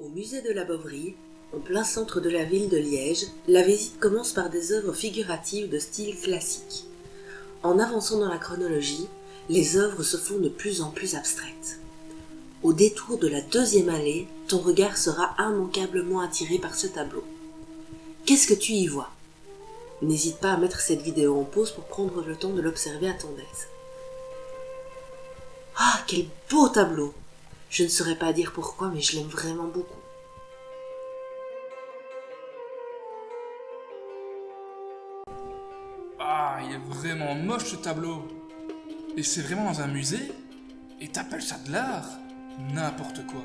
Au musée de la Boveri, en plein centre de la ville de Liège, la visite commence par des œuvres figuratives de style classique. En avançant dans la chronologie, les œuvres se font de plus en plus abstraites. Au détour de la deuxième allée, ton regard sera immanquablement attiré par ce tableau. Qu'est-ce que tu y vois ? N'hésite pas à mettre cette vidéo en pause pour prendre le temps de l'observer à ton aise. Ah, quel beau tableau ! Je ne saurais pas dire pourquoi, mais je l'aime vraiment beaucoup. Ah, il est vraiment moche ce tableau. Et c'est vraiment dans un musée ? Et t'appelles ça de l'art ? N'importe quoi.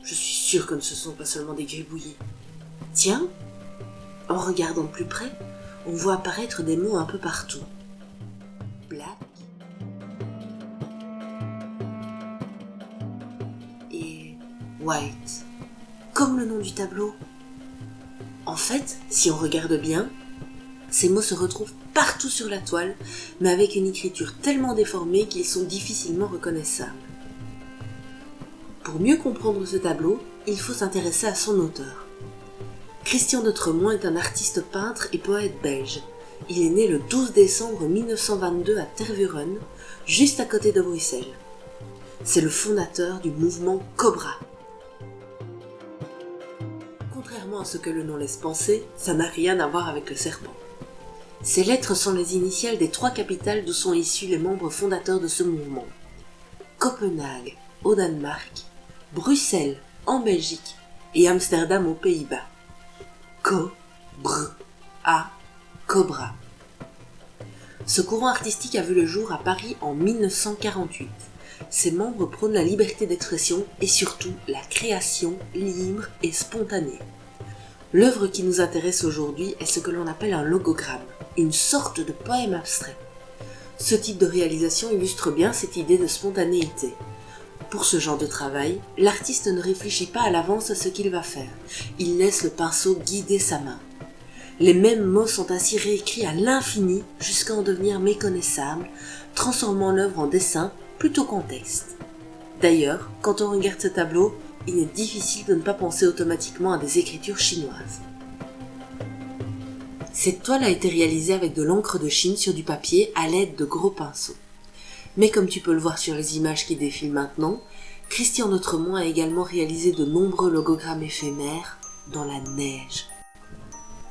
Je suis sûre que ce ne sont pas seulement des gribouillis. Tiens, en regardant de plus près, on voit apparaître des mots un peu partout. Black et white, comme le nom du tableau. En fait, si on regarde bien, ces mots se retrouvent partout sur la toile, mais avec une écriture tellement déformée qu'ils sont difficilement reconnaissables. Pour mieux comprendre ce tableau, il faut s'intéresser à son auteur. Christian de Tremont est un artiste peintre et poète belge. Il est né le 12 décembre 1922 à Tervuren, juste à côté de Bruxelles. C'est le fondateur du mouvement Cobra. Contrairement à ce que le nom laisse penser, ça n'a rien à voir avec le serpent. Ces lettres sont les initiales des 3 capitales d'où sont issus les membres fondateurs de ce mouvement. Copenhague, au Danemark, Bruxelles, en Belgique, et Amsterdam aux Pays-Bas. Cobra. Ce courant artistique a vu le jour à Paris en 1948. Ses membres prônent la liberté d'expression et surtout la création libre et spontanée. L'œuvre qui nous intéresse aujourd'hui est ce que l'on appelle un logogramme, une sorte de poème abstrait. Ce type de réalisation illustre bien cette idée de spontanéité. Pour ce genre de travail, l'artiste ne réfléchit pas à l'avance à ce qu'il va faire. Il laisse le pinceau guider sa main. Les mêmes mots sont ainsi réécrits à l'infini jusqu'à en devenir méconnaissables, transformant l'œuvre en dessin plutôt qu'en texte. D'ailleurs, quand on regarde ce tableau, il est difficile de ne pas penser automatiquement à des écritures chinoises. Cette toile a été réalisée avec de l'encre de Chine sur du papier à l'aide de gros pinceaux. Mais comme tu peux le voir sur les images qui défilent maintenant, Christian de Tremont a également réalisé de nombreux logogrammes éphémères dans la neige.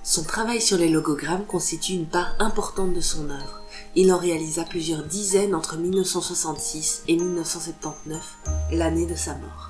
Son travail sur les logogrammes constitue une part importante de son œuvre. Il en réalisa plusieurs dizaines entre 1966 et 1979, l'année de sa mort.